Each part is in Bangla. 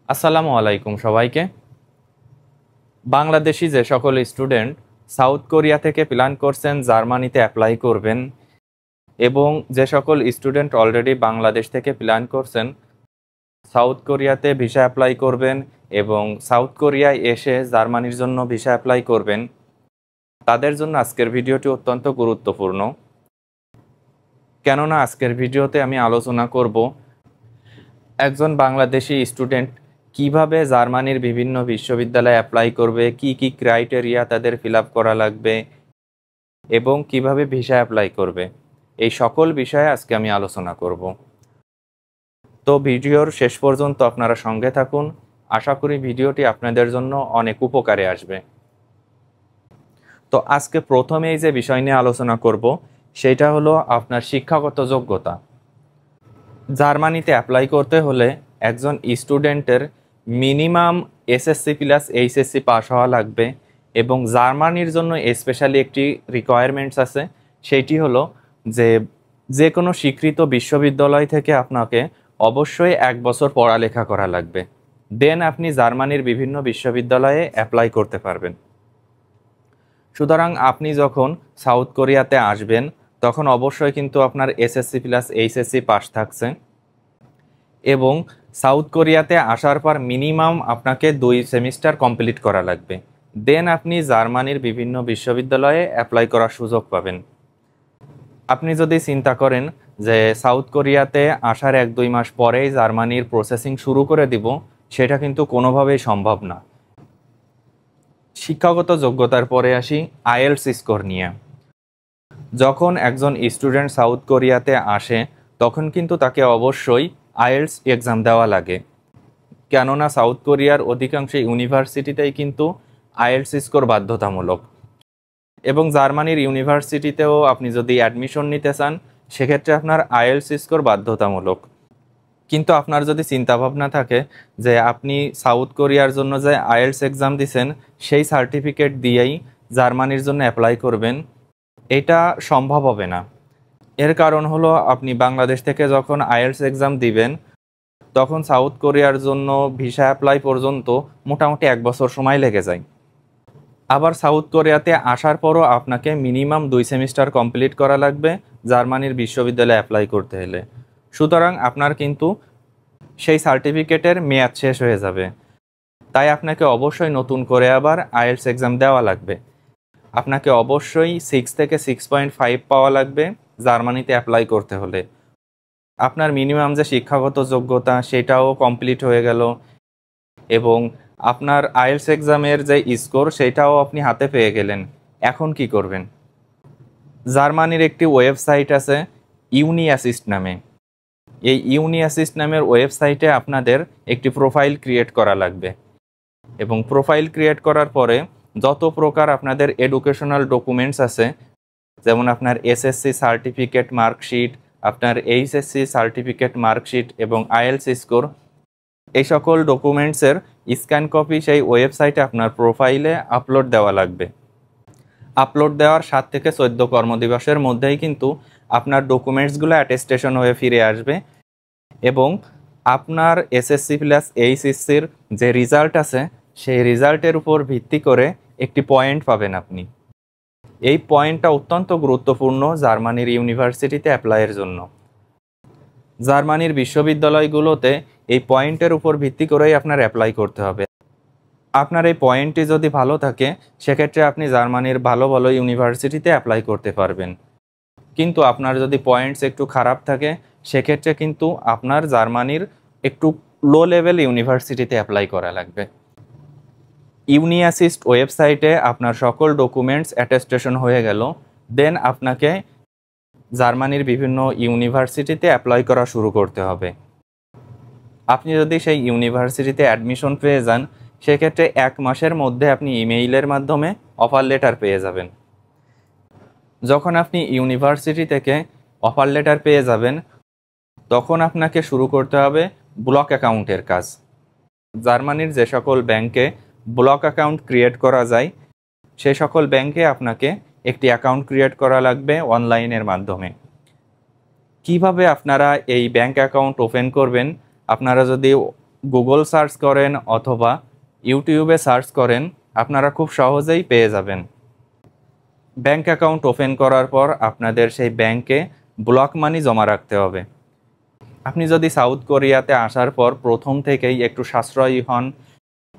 আসসালামু আলাইকুম সবাইকে। বাংলাদেশি যে সকল স্টুডেন্ট সাউথ কোরিয়া থেকে প্ল্যান করছেন জার্মানিতে অ্যাপ্লাই করবেন, এবং যে সকল স্টুডেন্ট অলরেডি বাংলাদেশ থেকে প্ল্যান করছেন সাউথ কোরিয়াতে ভিসা অ্যাপ্লাই করবেন এবং সাউথ কোরিয়ায় এসে জার্মানির জন্য ভিসা অ্যাপ্লাই করবেন, তাদের জন্য আজকের ভিডিওটি অত্যন্ত গুরুত্বপূর্ণ। কেননা আজকের ভিডিওতে আমি আলোচনা করব একজন বাংলাদেশি স্টুডেন্ট কিভাবে জার্মানির বিভিন্ন বিশ্ববিদ্যালয়ে অ্যাপ্লাই করবে, কি কি ক্রাইটেরিয়া তাদের ফিল আপ করা লাগবে এবং কিভাবে ভিসা অ্যাপ্লাই করবে, এই সকল বিষয়ে আজকে আমি আলোচনা করব। তো ভিডিওর শেষ পর্যন্ত আপনারা সঙ্গে থাকুন, আশা করি ভিডিওটি আপনাদের জন্য অনেক উপকারে আসবে। তো আজকে প্রথমেই যে বিষয় নিয়ে আলোচনা করব সেটা হলো আপনার শিক্ষাগত যোগ্যতা। জার্মানিতে অ্যাপ্লাই করতে হলে একজন স্টুডেন্টের minimum SSC plus HSC pass হওয়া লাগবে, এবং জার্মানির জন্য স্পেশালি একটি রিকোয়ারমেন্টস আছে, সেইটি হলো যে কোনো স্বীকৃত বিশ্ববিদ্যালয় থেকে আপনাকে অবশ্যই 1 বছর পড়ালেখা করা লাগবে, দেন আপনি জার্মানির বিভিন্ন বিশ্ববিদ্যালয়ে অ্যাপ্লাই করতে পারবেন। সুতরাং আপনি যখন সাউথ কোরিয়াতে আসবেন তখন অবশ্যই কিন্তু আপনার এসএসসি প্লাস এইচএসসি পাস থাকছে, এবং সাউথ কোরিয়াতে আসার পর মিনিমাম আপনাকে 2 সেমিস্টার কমপ্লিট করা লাগবে, দেন আপনি জার্মানির বিভিন্ন বিশ্ববিদ্যালয়ে অ্যাপ্লাই করার সুযোগ পাবেন। আপনি যদি চিন্তা করেন যে সাউথ কোরিয়াতে আসার 1-2 মাস পরেই জার্মানির প্রসেসিং শুরু করে দিব, সেটা কিন্তু কোনোভাবেই সম্ভব না। শিক্ষাগত যোগ্যতার পরে আসি আইএলটিএস স্কোর নিয়ে। যখন একজন স্টুডেন্ট সাউথ কোরিয়াতে আসে তখন কিন্তু তাকে অবশ্যই আইএলটিএস এক্সাম দেওয়া লাগে, কেননা সাউথ কোরিয়ার অধিকাংশ ইউনিভার্সিটিতেই কিন্তু আইএলটিএস স্কোর বাধ্যতামূলক, এবং জার্মানির ইউনিভার্সিটিতেও আপনি যদি অ্যাডমিশন নিতে চান সেক্ষেত্রে আপনার আইএলটিএস স্কোর বাধ্যতামূলক। কিন্তু আপনার যদি চিন্তাভাবনা থাকে যে আপনি সাউথ কোরিয়ার জন্য যে আইএলটিএস এক্সাম দিয়েছেন সেই সার্টিফিকেট দিয়েই জার্মানির জন্য অ্যাপ্লাই করবেন, এটা সম্ভব হবে না। এর কারণ হলো আপনি বাংলাদেশ থেকে যখন আইএলটিএস এক্সাম দিবেন তখন সাউথ কোরিয়ার জন্য ভিসা অ্যাপ্লাই পর্যন্ত মোটামুটি 1 বছর সময় লেগে যায়। আবার সাউথ কোরিয়াতে আসার পরও আপনাকে মিনিমাম 2 সেমিস্টার কমপ্লিট করা লাগবে জার্মানির বিশ্ববিদ্যালয়ে অ্যাপ্লাই করতে হলে। সুতরাং আপনার কিন্তু সেই সার্টিফিকেটের মেয়াদ শেষ হয়ে যাবে, তাই আপনাকে অবশ্যই নতুন করে আবার আইএলটিএস এক্সাম দেওয়া লাগবে। আপনাকে অবশ্যই 6 থেকে 6.5 পাওয়া লাগবে জার্মানিতে অ্যাপ্লাই করতে হলে। আপনার মিনিমাম যে শিক্ষাগত যোগ্যতা সেটাও কমপ্লিট হয়ে গেল, এবং আপনার আইএলটিএস এক্সামের যে স্কোর সেটাও আপনি হাতে পেয়ে গেলেন। এখন কি করবেন? জার্মানির একটি ওয়েবসাইট আছে ইউনি অ্যাসিস্ট নামে। এই ইউনি অ্যাসিস্ট নামের ওয়েবসাইটে আপনাদের একটি প্রোফাইল ক্রিয়েট করা লাগবে, এবং প্রোফাইল ক্রিয়েট করার পরে যত প্রকার আপনাদের এডুকেশনাল ডকুমেন্টস আছে, যেমন আপনার এসএসসি সার্টিফিকেট মার্কশিট, আপনার এইচএসসি সার্টিফিকেট মার্কশিট এবং আইএলটিএস স্কোর, এই সকল ডকুমেন্টসের স্ক্যান কপি সেই ওয়েবসাইটে আপনার প্রোফাইলে আপলোড দেওয়া লাগবে। আপলোড দেওয়ার 7 থেকে 14 কর্মদিবসের মধ্যেই কিন্তু আপনার ডকুমেন্টসগুলো অ্যাটেস্টেশন হয়ে ফিরে আসবে, এবং আপনার এসএসসি প্লাস এইচএসসির যে রেজাল্ট আছে সেই রেজাল্টের উপর ভিত্তি করে একটি পয়েন্ট পাবেন আপনি। এই পয়েন্টটা অত্যন্ত গুরুত্বপূর্ণ জার্মানির ইউনিভার্সিটিতে অ্যাপ্লাইয়ের জন্য। জার্মানির বিশ্ববিদ্যালয়গুলোতে এই পয়েন্টের উপর ভিত্তি করেই আপনার অ্যাপ্লাই করতে হবে। আপনার এই পয়েন্টটি যদি ভালো থাকে সেক্ষেত্রে আপনি জার্মানির ভালো ভালো ইউনিভার্সিটিতে অ্যাপ্লাই করতে পারবেন, কিন্তু আপনার যদি পয়েন্টস একটু খারাপ থাকে সেক্ষেত্রে কিন্তু আপনার জার্মানির একটু লো লেভেল ইউনিভার্সিটিতে অ্যাপ্লাই করা লাগবে। ইউনি অ্যাসিস্ট ওয়েবসাইটে আপনার সকল ডকুমেন্টস অ্যাটেস্টেশন হয়ে গেল, দেন আপনাকে জার্মানির বিভিন্ন ইউনিভার্সিটিতে অ্যাপ্লাই করা শুরু করতে হবে। আপনি যদি সেই ইউনিভার্সিটিতে অ্যাডমিশন পেয়ে যান সেক্ষেত্রে 1 মাসের মধ্যে আপনি ইমেইলের মাধ্যমে অফার লেটার পেয়ে যাবেন। যখন আপনি ইউনিভার্সিটি থেকে অফার লেটার পেয়ে যাবেন তখন আপনাকে শুরু করতে হবে ব্লক অ্যাকাউন্টের কাজ। জার্মানির যে সকল ব্যাংকে ব্লক অ্যাকাউন্ট ক্রিয়েট করা যায় সেই সকল ব্যাংকে আপনাকে একটি অ্যাকাউন্ট ক্রিয়েট করা লাগবে অনলাইনের মাধ্যমে। কিভাবে আপনারা এই ব্যাংক অ্যাকাউন্ট ওপেন করবেন, আপনারা যদি গুগল সার্চ করেন অথবা ইউটিউবে সার্চ করেন, আপনারা খুব সহজেই পেয়ে যাবেন। ব্যাংক অ্যাকাউন্ট ওপেন করার পর আপনাদের সেই ব্যাংকে ব্লক মানি জমা রাখতে হবে। আপনি যদি সাউথ কোরিয়াতে আসার পর প্রথম থেকেই একটু সাশ্রয়ী হন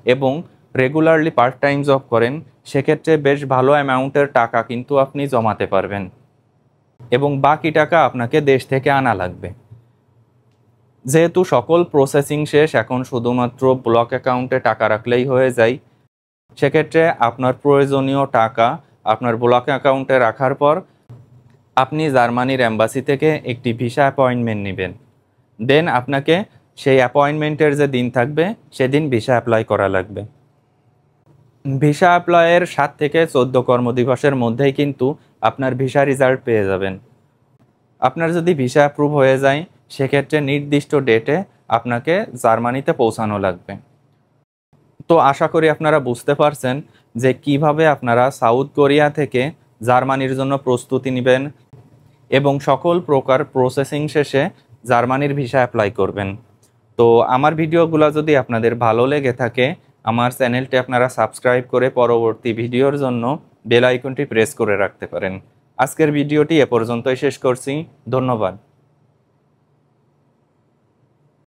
এবং রেগুলারলি পার্ট টাইম জব করেন, সেক্ষেত্রে বেশ ভালো অ্যামাউন্টের টাকা কিন্তু আপনি জমাতে পারবেন এবং বাকি টাকা আপনাকে দেশ থেকে আনা লাগবে। যেহেতু সকল প্রসেসিং শেষ, এখন শুধুমাত্র ব্লক অ্যাকাউন্টে টাকা রাখলেই হয়ে যায়, সেক্ষেত্রে আপনার প্রয়োজনীয় টাকা আপনার ব্লক অ্যাকাউন্টে রাখার পর আপনি জার্মানির এম্বাসি থেকে একটি ভিসা অ্যাপয়েন্টমেন্ট নেবেন। দেন আপনাকে সেই অ্যাপয়েন্টমেন্টের যে দিন থাকবে সেদিন ভিসা অ্যাপ্লাই করা লাগবে। ভিসা অ্যাপ্লাইয়ের 7 থেকে 14 কর্মদিবসের মধ্যেই কিন্তু আপনার ভিসা রেজাল্ট পেয়ে যাবেন। আপনার যদি ভিসা অ্যাপ্রুভ হয়ে যায়, সেক্ষেত্রে নির্দিষ্ট ডেটে আপনাকে জার্মানিতে পৌঁছানো লাগবে। তো আশা করি আপনারা বুঝতে পারছেন যে কিভাবে আপনারা সাউথ কোরিয়া থেকে জার্মানির জন্য প্রস্তুতি নেবেন এবং সকল প্রকার প্রসেসিং শেষে জার্মানির ভিসা অ্যাপ্লাই করবেন। তো আমার ভিডিওগুলো যদি আপনাদের ভালো লেগে থাকে, আমার চ্যানেলটি আপনারা সাবস্ক্রাইব করে পরবর্তী ভিডিওর জন্য বেল আইকনটি প্রেস করে রাখতে পারেন। আজকের ভিডিওটি এ পর্যন্তই শেষ করছি। ধন্যবাদ।